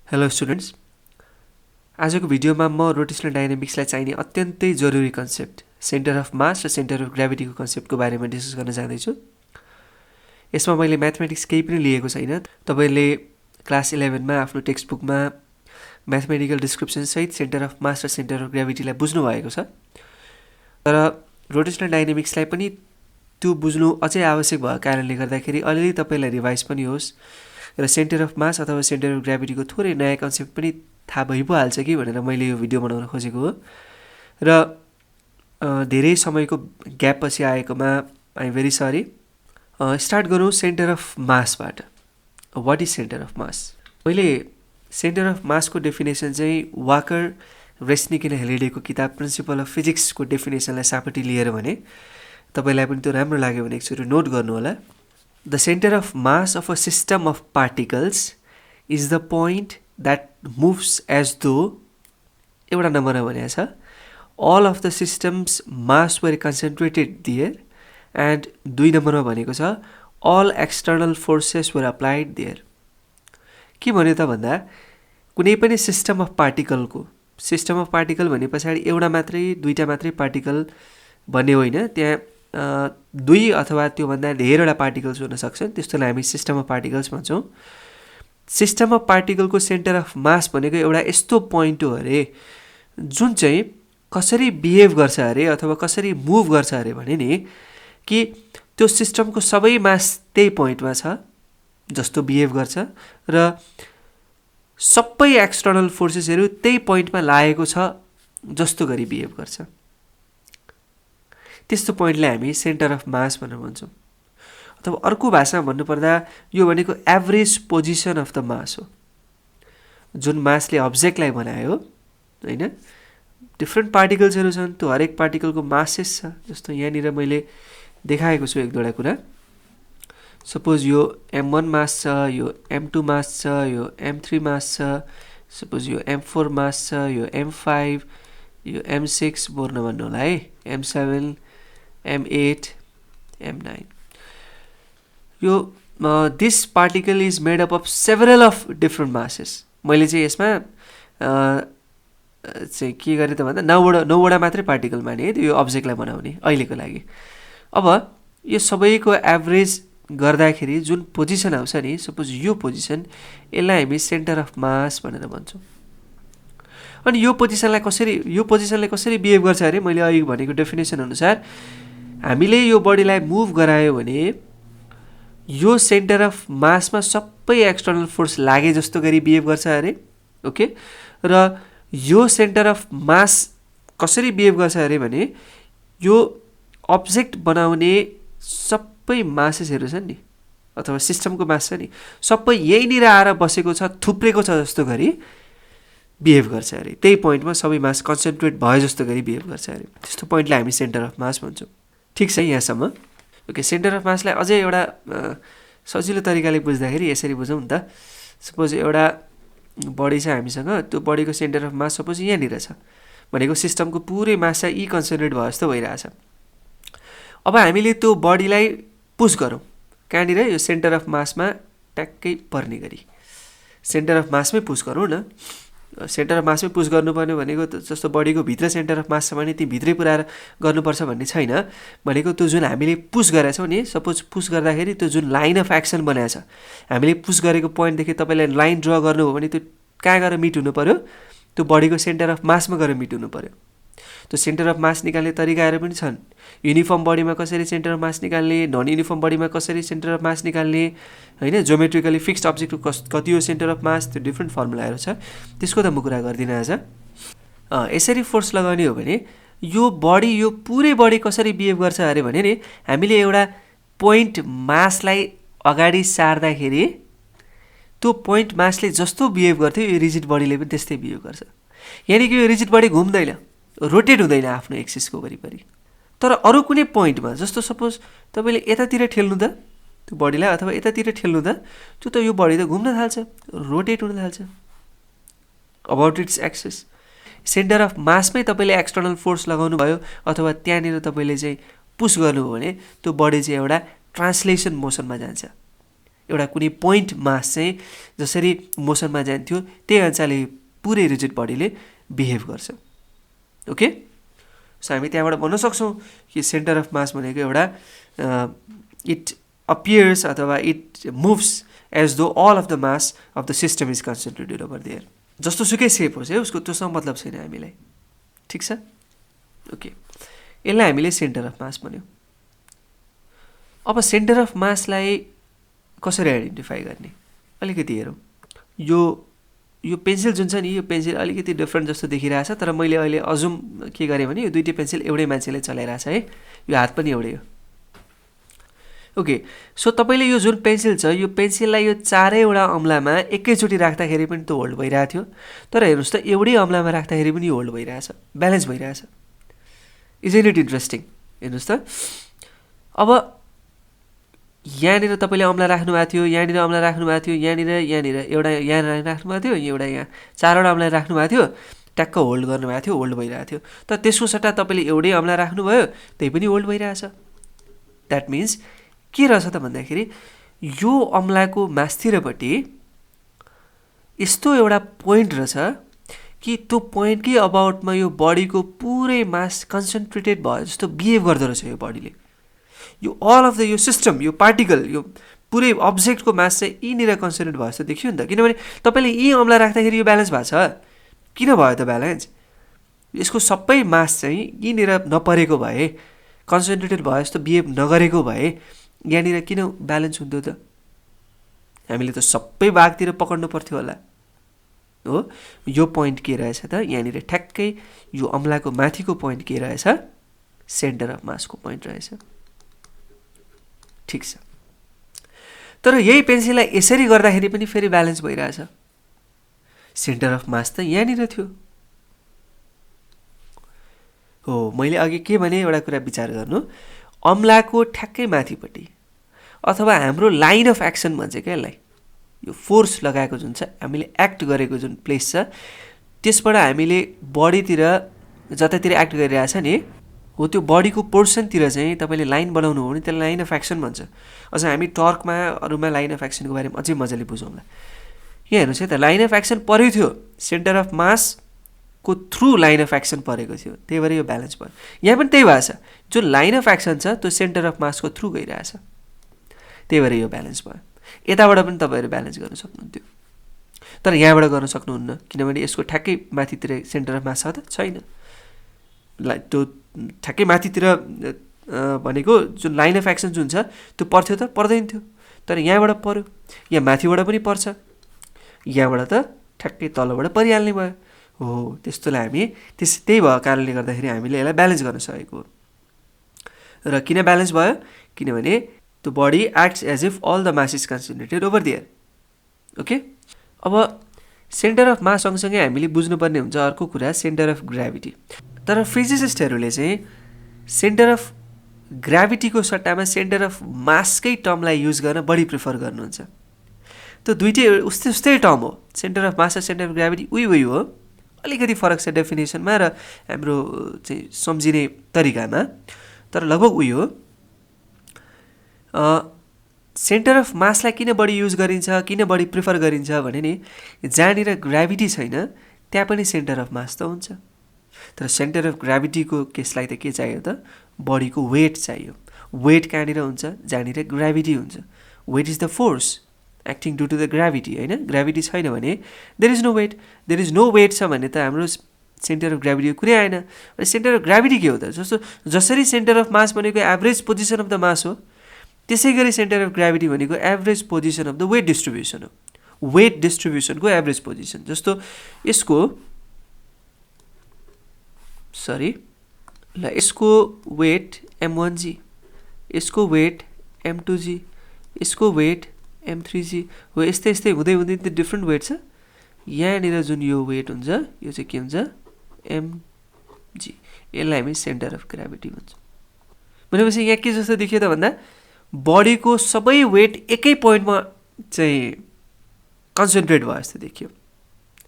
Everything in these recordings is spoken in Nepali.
हेलो स्टुडेन्ट्स, आजको भिडियोमा म रोटेसनल डाइनामिक्सलाई चाहिने अत्यन्तै जरुरी कन्सेप्ट सेन्टर अफ मास र सेन्टर अफ ग्राभिटीको कन्सेप्टको बारेमा डिस्कस गर्न जाँदैछु। यसमा मैले म्याथमेटिक्स केही पनि लिएको छैन। तपाईले क्लास 11मा आफ्नो टेक्स्ट बुकमा म्याथमेटिकल डिस्क्रिप्सन सहित सेन्टर अफ मास र सेन्टर अफ ग्राभिटीलाई बुझ्नु भएको छ। तर रोटेसनल डाइनामिक्सलाई पनि त्यो बुझ्नु अझै आवश्यक भएको कारणले गर्दाखेरि अलिअलि तपाईलाई रिभाइज पनि होस् र सेन्टर अफ मास अथवा सेन्टर अफ ग्राभिटीको थोरै नयाँ कन्सेप्ट पनि थाहा भइ पो हाल्छ कि भनेर मैले यो भिडियो बनाउन खोजेको हो। र धेरै समयको ग्याप पछि आएकोमा I am very sorry. Start गरौँ सेन्टर अफ मासबाट। What is centre of mass? मैले सेन्टर अफ मासको डेफिनेसन चाहिँ वाकर, रेस्निक एन्ड हेलिडेको किताब प्रिन्सिपल अफ फिजिक्सको डेफिनेसनलाई सापट्टि लिएर भने तपाईलाई पनि त्यो राम्रो लाग्यो भने एकचोटि नोट गर्नु होला। The center of mass of a system of particles is the point that moves as though एउटा नम्बरमा भनेको छ all of the system's mass were concentrated there and 2 नम्बरमा भनेको छ all external forces were applied there। के भन्यो त भन्दा कुनै पनि सिस्टम अफ पार्टिकल भने पछाडि एउटा मात्रै दुईटा मात्रै पार्टिकल भन्ने होइन, त्यहाँ 2 अथवा त्योभन्दा धेरैवटा पार्टिकल्स हुन सक्छन्। त्यस्तोलाई हामी सिस्टम अफ पार्टिकल्स भन्छौँ। सिस्टम अफ पार्टिकलको सेन्टर अफ मास भनेको एउटा यस्तो पोइन्ट हो अरे जुन चाहिँ कसरी बिहेभ गर्छ अरे अथवा कसरी मुभ गर्छ अरे भने नि कि त्यो सिस्टमको सबै मास त्यही पोइन्टमा छ जस्तो बिहेभ गर्छ र सबै एक्सटर्नल फोर्सेसहरू त्यही पोइन्टमा लागेको छ जस्तो गरी बिहेभ गर्छ। त्यस्तो पोइन्टलाई हामी सेन्टर अफ मास भनेर भन्छौँ। अथवा अर्को भाषामा भन्नुपर्दा यो भनेको average position of the mass हो। जुन मासले अब्जेक्टलाई बनायो होइन, डिफ्रेन्ट पार्टिकल्सहरू छन्, त्यो हरेक पार्टिकलको मासेस छ। जस्तो यहाँनिर मैले देखाएको छु एक दुईवटा कुरा। सपोज यो M1 मास छ, यो M2 मास छ, यो M3 मास छ, सपोज यो M4 मास छ, यो M5, यो M6 बोर नभन्नु होला है, M7, M8, M9। यो this particle is made up of several of different masses. मैले चाहिँ यसमा चाहिँ के गरेँ त भन्दा 9वटा मात्रै पार्टिकल माने है यो अब्जेक्टलाई बनाउने अहिलेको लागि। अब यो सबैको एभरेज गर्दाखेरि जुन पोजिसन आउँछ नि, सपोज यो पोजिसन, यसलाई हामी सेन्टर अफ मास भनेर भन्छौँ। अनि यो पोजिसनलाई कसरी बिहेभ गर्छ अरे मैले अघि भनेको डेफिनेसन अनुसार हामीले यो बडीलाई मुभ गरायो भने यो सेन्टर अफ मासमा सबै एक्सटर्नल फोर्स लागे जस्तो गरी बिहेभ गर्छ अरे। ओके, र यो सेन्टर अफ मास कसरी बिहेभ गर्छ अरे भने यो अब्जेक्ट बनाउने सबै मासेसहरू छन् नि अथवा सिस्टमको मास छ नि, सबै यहीँनिर आएर बसेको छ, थुप्रेको छ जस्तो गरी बिहेभ गर्छ अरे। त्यही पोइन्टमा सबै मास कन्सन्ट्रेट भयो जस्तो गरी बिहेभ गर्छ अरे। त्यस्तो पोइन्टलाई हामी सेन्टर अफ मास भन्छौँ। ठिक छ यहाँसम्म। ओके, सेन्टर अफ मासलाई अझै एउटा सजिलो तरिकाले बुझ्दाखेरि यसरी बुझौँ नि त। सपोज एउटा बडी छ हामीसँग, त्यो बडीको सेन्टर अफ मास सपोज यहाँनिर छ भनेको सिस्टमको पुरै मास चाहिँ कन्सन्ट्रेट भयो जस्तो भइरहेछ। अब हामीले त्यो बडीलाई पुस गरौँ कहाँनिर, यो सेन्टर अफ मासमा ट्याक्कै पर्ने गरी सेन्टर अफ मासमै पुस गरौँ न। सेन्टर अफ मासमै पुस गर्नुपर्ने भनेको जस्तो बडीको भित्र सेन्टर अफ मास छ भने ती भित्रै पुऱ्याएर गर्नुपर्छ भन्ने छैन। भनेको त्यो जुन हामीले पुस गरेछौँ नि, सपोज पुस गर्दाखेरि त्यो जुन लाइन अफ एक्सन बनाएको छ, हामीले पुस गरेको पोइन्टदेखि तपाईँलाई लाइन ड्र गर्नु हो भने त्यो कहाँ गएर मिट हुनु पऱ्यो, त्यो बडीको सेन्टर अफ मासमा गएर मिट हुनु पऱ्यो। त्यो सेन्टर अफ मास निकाल्ने तरिकाहरू पनि छन्। युनिफर्म बडीमा कसरी सेन्टर अफ मास निकाल्ने, नन युनिफर्म बडीमा कसरी सेन्टर अफ मास निकाल्ने होइन, ज्योमेट्रिकली फिक्स्ड अब्जेक्टको कति हो सेन्टर अफ मास, त्यो डिफ्रेन्ट फर्मुलाहरू छ। त्यसको त म कुरा गर्दिनँ आज। यसरी फोर्स लगाउने हो भने यो बडी, यो पुरै बडी कसरी बिहेभ गर्छ अरे भने नि हामीले एउटा पोइन्ट मासलाई अगाडि सार्दाखेरि त्यो पोइन्ट मासले जस्तो बिहेभ गर्थ्यो यो रिजिड बडीले पनि त्यस्तै बिहेभ गर्छ। यानि कि यो रिजिड बडी घुम्दैन, रोटेट हुँदैन आफ्नो एक्सिसको वरिपरि। तर अरू कुनै पोइन्टमा जस्तो सपोज तपाईँले यतातिर ठेल्नु त त्यो बडीलाई अथवा यतातिर ठेल्नु त त्यो त यो बडी त घुम्न थाल्छ, रोटेट हुन थाल्छ about its axis. Centre of मासमै तपाईँले एक्सटर्नल फोर्स लगाउनु भयो अथवा त्यहाँनिर तपाईँले चाहिँ पुस गर्नु हो भने त्यो बडी चाहिँ एउटा ट्रान्सलेसन मोसनमा जान्छ। एउटा कुनै पोइन्ट मास चाहिँ जसरी मोसनमा जान्थ्यो त्यही अनुसारले पुरै रिजिड बडीले बिहेभ गर्छ। ओके, सो हामी त्यहाँबाट भन्न सक्छौँ कि सेन्टर अफ मास भनेको एउटा इट अपियर्स अथवा it moves as though all of the mass of the system is concentrated over there. जस्तो सुकै सेप होस् है उसको त्योसँग मतलब छैन हामीलाई, ठिक छ। ओके, यसलाई हामीले सेन्टर अफ मास भन्यौँ। अब सेन्टर अफ मासलाई कसरी आइडेन्टिफाई गर्ने अलिकति हेरौँ। यो पेन्सिल जुन छ नि, यो पेन्सिल अलिकति डिफ्रेन्ट जस्तो देखिरहेछ, तर मैले अहिले अजुम के गरेँ भने यो दुईटै पेन्सिल एउटै मान्छेले चलाइरहेछ है, यो हात पनि एउटै हो। ओके, सो तपाईँले यो जुन पेन्सिल छ यो पेन्सिललाई यो चारैवटा अम्लामा एकैचोटि राख्दाखेरि पनि त्यो होल्ड भइरहेको थियो, तर हेर्नुहोस् त एउटै अम्लामा राख्दाखेरि पनि होल्ड भइरहेछ, ब्यालेन्स भइरहेछ। Isn't it interesting? हेर्नुहोस् त, अब यहाँनिर तपाईँले अम्ला राख्नुभएको थियो, यहाँनिर अम्ला राख्नुभएको थियो, यहाँनिर एउटा यहाँ राख्नुभएको थियो, एउटा यहाँ, चारवटा अम्ला राख्नुभएको थियो, ट्याक्क होल्ड गर्नुभएको थियो, होल्ड भइरहेको थियो। तर त्यसको सट्टा तपाईँले एउटै अम्ला राख्नुभयो, त्यही पनि होल्ड भइरहेछ। द्याट मिन्स के रहेछ त भन्दाखेरि यो अम्लाको मास्तिरपट्टि यस्तो एउटा पोइन्ट रहेछ कि त्यो पोइन्टकै अबाउटमा यो बडीको पुरै मास कन्सन्ट्रेटेड भयो जस्तो बिहेभ गर्दो रहेछ यो बडीले। यो अल अफ द यो सिस्टम, यो पार्टिकल, यो पुरै अब्जेक्टको मास चाहिँ यहीँनिर कन्सन्ट्रेट भयो जस्तो देखियो नि त। किनभने तपाईँले यी अम्ला राख्दाखेरि यो ब्यालेन्स भएको छ, किन भयो त ब्यालेन्स? यसको सबै मास चाहिँ यहीँनिर नपरेको भए, कन्सन्ट्रेटेड भयो जस्तो बिहेभ नगरेको भए यहाँनिर किन ब्यालेन्स हुन्थ्यो त? हामीले त सबै भागतिर पक्र्नु पर्थ्यो होला हो। यो पोइन्ट के रहेछ त? यहाँनिर ठ्याक्कै यो अम्लाको माथिको पोइन्ट के रहेछ? सेन्टर अफ मासको पोइन्ट रहेछ, ठिक छ। तर यही पेन्सिललाई यसरी गर्दाखेरि पनि फेरि ब्यालेन्स भइरहेछ। सेन्टर अफ मास त यहाँनिर थियो हो। मैले अघि के भने एउटा कुरा विचार गर्नु, अम्लाको ठ्याक्कै माथिपट्टि अथवा हाम्रो लाइन अफ एक्सन भन्छ क्या यसलाई, यो फोर्स लगाएको जुन छ, हामीले एक्ट गरेको जुन प्लेस छ, त्यसबाट हामीले बडीतिर जतातिर एक्ट गरिरहेछ नि हो, त्यो बडीको पोर्सनतिर चाहिँ तपाईँले लाइन बनाउनु हो भने त्यसलाई लाइन अफ एक्सन भन्छ। अझ हामी टर्कमा अरूमा लाइन अफ एक्सनको बारेमा अझै मजाले बुझौँला। यहाँ हेर्नुहोस् है त, लाइन अफ एक्सन परेको थियो, सेन्टर अफ मासको थ्रु लाइन अफ एक्सन परेको थियो, त्यही भएर यो ब्यालेन्स भयो। यहाँ पनि त्यही भएको छ, जुन लाइन अफ एक्सन छ त्यो सेन्टर अफ मासको थ्रु गइरहेछ, त्यही भएर यो ब्यालेन्स भयो। यताबाट पनि तपाईँहरू ब्यालेन्स गर्न सक्नुहुन्थ्यो, तर यहाँबाट गर्न सक्नुहुन्न, किनभने यसको ठ्याक्कै माथितिर सेन्टर अफ मास छ त छैन। त्यो ठ्याक्कै माथितिर भनेको जुन लाइन अफ एक्सन जुन छ त्यो पर्थ्यो त? पर्दैन थियो, तर यहाँबाट पर्यो, यहाँ माथिबाट पनि पर्छ, यहाँबाट त ठ्याक्कै तलबाट परिहाल्ने भयो हो। त्यस्तोलाई हामी त्यही भएको कारणले गर्दाखेरि हामीले यसलाई ब्यालेन्स गर्न सकेको हो। र किन ब्यालेन्स भयो? किनभने the body acts as if all the mass is concentrated over there. Okay, अब सेन्टर अफ मास सँगसँगै हामीले बुझ्नुपर्ने हुन्छ अर्को कुरा, सेन्टर अफ ग्राभिटी। तर फिजिसिस्टहरूले चाहिँ सेन्टर अफ ग्राभिटीको सट्टामा सेन्टर अफ मासकै टर्मलाई युज गर्न बढी प्रिफर गर्नुहुन्छ। त्यो दुइटै उस्तै टर्म हो, सेन्टर अफ मास र सेन्टर अफ ग्राभिटी उही हो, अलिकति फरक छ डेफिनेसनमा र हाम्रो चाहिँ सम्झिने तरिकामा, तर लगभग उही हो। सेन्टर अफ मासलाई किन बढी युज गरिन्छ, किन बढी प्रिफर गरिन्छ भने नि, जहाँनिर ग्राभिटी छैन त्यहाँ पनि सेन्टर अफ मास त हुन्छ, तर सेन्टर अफ ग्राभिटीको केसलाई त के चाहियो त? बडीको वेट चाहियो। वेट कहाँनिर हुन्छ? जहाँनिर ग्राभिटी हुन्छ। Weight is the force acting due to the gravity, होइन? ग्राभिटी छैन भने there is no weight. There is no weight छ भने त हाम्रो सेन्टर अफ ग्राभिटी कुरै आएन। सेन्टर अफ ग्राभिटी के हो त? जसरी सेन्टर अफ मास भनेको average position of the mass हो, त्यसै गरी सेन्टर अफ ग्राभिटी भनेको average position of the weight distribution हो। वेट डिस्ट्रिब्युसनको एभरेज पोजिसन। जस्तो यसको यसको वेट M1G, यसको वेट M2G, यसको वेट M3G हो। यस्तै यस्तै हुँदै हुँदै त्यो डिफ्रेन्ट वेट छ। यहाँनिर जुन यो वेट हुन्छ यो चाहिँ के हुन्छ? mg। यसलाई हामी सेन्टर अफ ग्राभिटी भन्छौँ। भनेपछि यहाँ के जस्तो देखियो त भन्दा बडीको सबै वेट एकै पोइन्टमा चाहिँ कन्सन्ट्रेट भयो जस्तो देखियो,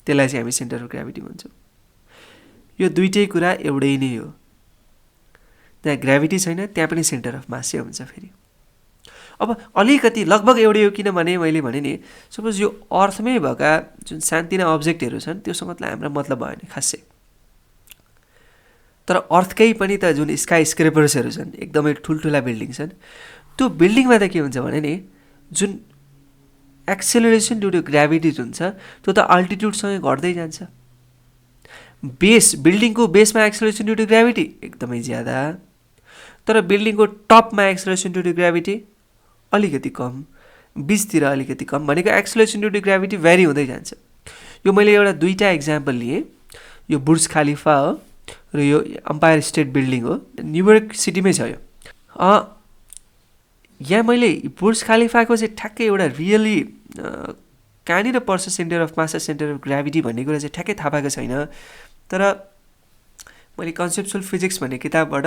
त्यसलाई चाहिँ हामी सेन्टर अफ ग्राभिटी भन्छौँ। यो दुइटै कुरा एउटै नै हो। त्यहाँ ग्राभिटी छैन, त्यहाँ पनि सेन्टर अफ मासै हुन्छ फेरि। अब अलिकति लगभग एउटै हो, किनभने मैले भने नि सपोज यो अर्थमै भएका जुन सानतिना अब्जेक्टहरू छन् त्योसँग त हाम्रो मतलब भएन खासै। तर अर्थकै पनि त जुन स्काई स्क्रेपर्सहरू छन् एकदमै ठुल्ठुला बिल्डिङ छन्, त्यो बिल्डिङमा त के हुन्छ भने नि जुन एक्सेलरेसन ड्यु टु ग्राभिटी हुन्छ त्यो त अल्टिट्युडसँगै घट्दै जान्छ। बिल्डिङको बेसमा एक्सेलरेसन ड्यु टु ग्राभिटी एकदमै ज्यादा, तर बिल्डिङको टपमा एक्सेलरेसन ड्यु टु ग्राभिटी अलिकति कम, बिचतिर अलिकति कम, भनेको एक्सेलरेसन ड्यु टु ग्राभिटी भ्यारी हुँदै जान्छ। यो मैले एउटा 2टा एक्जाम्पल लिएँ, यो बुर्ज खलिफा हो र यो एम्पायर स्टेट बिल्डिङ हो, न्युयोर्क सिटीमै छ यो। यहाँ मैले बुर्ज खलिफाको चाहिँ ठ्याक्कै एउटा रियली कहाँनिर पर्छ सेन्टर अफ मास र सेन्टर अफ ग्राभिटी भन्ने कुरा चाहिँ ठ्याक्कै थाहा पाएको छैन, तर मैले कन्सेप्चुअल फिजिक्स भन्ने किताबबाट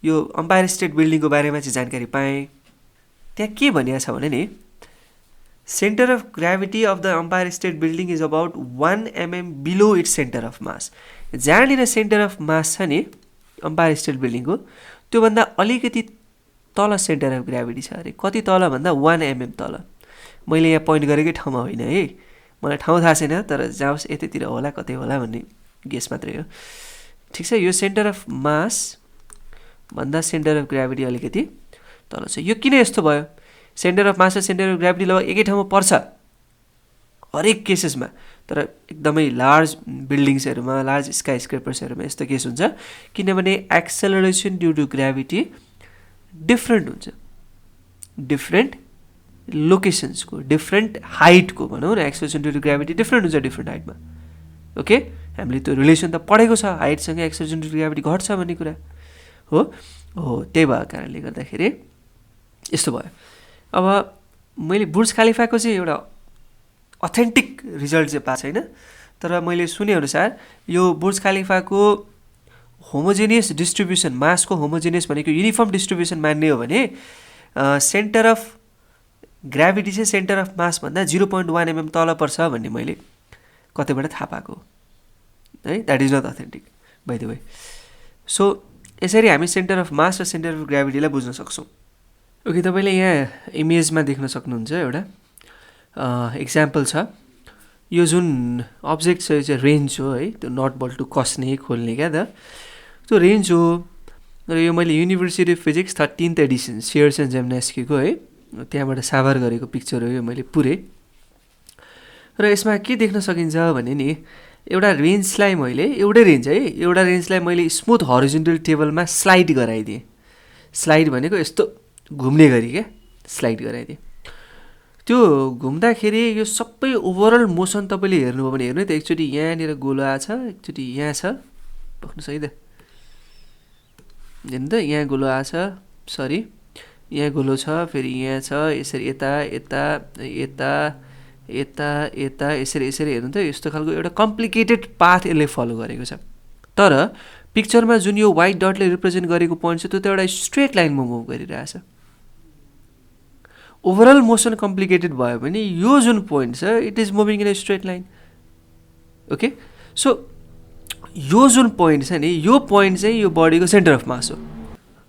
यो एम्पायर स्टेट बिल्डिङको बारेमा चाहिँ जानकारी पाएँ। त्यहाँ के भनिएको छ भने नि center of gravity of the Empire State Building is about 1 mm below its center of mass. जहाँनिर सेन्टर अफ मास छ नि एम्पायर स्टेट बिल्डिङको त्योभन्दा अलिकति तल सेन्टर अफ ग्राभिटी छ अरे। कति तल भन्दा 1 mm तल। मैले यहाँ पोइन्ट गरेकै ठाउँमा होइन है, मलाई ठाउँ थाहा छैन, तर जाओस् यतैतिर होला कतै होला भन्ने गेस मात्रै हो। ठिक छ, यो सेन्टर अफ मास भन्दा सेन्टर अफ ग्राभिटी अलिकति तल छ। यो किन यस्तो भयो? सेन्टर अफ मास र सेन्टर अफ ग्राभिटी लगभग एकै ठाउँमा पर्छ हरेक केसेसमा, तर एकदमै लार्ज बिल्डिङ्सहरूमा, लार्ज स्काई स्क्रेपर्सहरूमा यस्तो केस हुन्छ किनभने acceleration due to gravity different हुन्छ, डिफ्रेन्ट लोकेसन्सको, डिफ्रेन्ट हाइटको भनौँ न। Acceleration due to gravity different हुन्छ डिफ्रेन्ट हाइटमा। ओके, हामीले त्यो रिलेसन त पढेको छ, हाइटसँग एक्सेलरेसन ड्यु टु ग्राभिटी घट्छ भन्ने कुरा हो। त्यही भएको कारणले गर्दाखेरि यस्तो भयो। अब मैले बुर्ज खलिफाको चाहिँ एउटा अथेन्टिक रिजल्ट चाहिँ पाएको छैन, तर मैले सुनेअनुसार यो बुर्ज खलिफाको होमोजेनियस डिस्ट्रिब्युसन, मासको होमोजेनियस भनेको युनिफर्म डिस्ट्रिब्युसन मान्ने हो भने सेन्टर अफ ग्राभिटी चाहिँ सेन्टर अफ मास भन्दा 0.1 mm तल पर्छ भन्ने मैले कतैबाट थाहा पाएको है। That is not authentic by the way. So यसरी हामी सेन्टर अफ मास र सेन्टर अफ ग्राभिटीलाई बुझ्न सक्छौँ। ओके, तपाईँले यहाँ इमेजमा देख्न सक्नुहुन्छ एउटा एक्जाम्पल छ। यो जुन अब्जेक्ट छ यो चाहिँ रेन्ज हो है, त्यो नट बल्टु कस्ने खोल्ने क्या त, त्यो रेन्ज हो। र यो मैले university of physics 13th edition Sears and जेम्नास्कीको है त्यहाँबाट साभार गरेको पिक्चर हो यो, मैले पुरेँ। र यसमा के देख्न सकिन्छ भने नि एउटा रेन्जलाई मैले एउटै रेन्ज है, एउटा रेन्जलाई मैले स्मुथ हरिजोन्टल टेबलमा स्लाइड गराइदिएँ। स्लाइड भनेको यस्तो घुम्ने गरी क्या, स्लाइड गराइदिएँ। त्यो घुम्दाखेरि यो सबै ओभरअल मोसन तपाईँले हेर्नुभयो भने हेर्नु त, एकचोटि यहाँनिर गोलो आछ, एकचोटि यहाँ छ, बस्नुहोस् है त, हेर्नु त यहाँ गोलो आछ, सरी यहाँ गोलो छ, फेरि यहाँ छ, यसरी यता यता यता यता यता यसरी यसरी हेर्नु त, यस्तो खालको एउटा कम्प्लिकेटेड पाथ यसले फलो गरेको छ। तर पिक्चरमा जुन यो व्हाइट डटले रिप्रेजेन्ट गरेको पोइन्ट छ त्यो त एउटा स्ट्रेट लाइनमा मुभ गरिरहेछ। ओभरअल मोसन कम्प्लिकेटेड भयो भने यो जुन पोइन्ट छ it is moving in a straight line. Okay, so यो जुन पोइन्ट छ नि यो पोइन्ट चाहिँ यो बडीको सेन्टर अफ मास हो।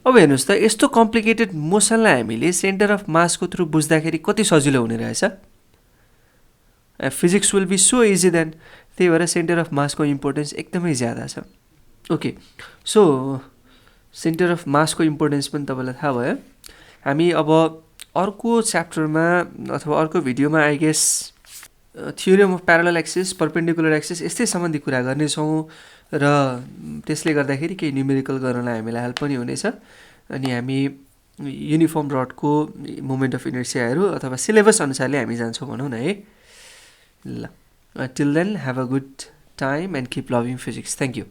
अब हेर्नुहोस् त, यस्तो कम्प्लिकेटेड मोसनलाई हामीले सेन्टर अफ मासको थ्रु बुझ्दाखेरि कति सजिलो हुने रहेछ। Physics will be so easy then. त्यही भएर सेन्टर अफ मासको इम्पोर्टेन्स एकदमै ज्यादा छ। ओके, सो सेन्टर अफ मासको इम्पोर्टेन्स पनि तपाईँलाई थाहा भयो। हामी अब अर्को च्याप्टरमा अथवा अर्को भिडियोमा I guess theorem of parallel axis, perpendicular axis यस्तै सम्बन्धी कुरा गर्नेछौँ र त्यसले गर्दाखेरि केही न्युमेरिकल गर्नलाई हामीलाई हेल्प पनि हुनेछ। अनि हामी युनिफर्म रडको मोमेन्ट अफ इनर्सियाहरू अथवा सिलेबस अनुसारले हामी जान्छौँ भनौँ न है। ल, till then, have a good time and keep loving physics. Thank you.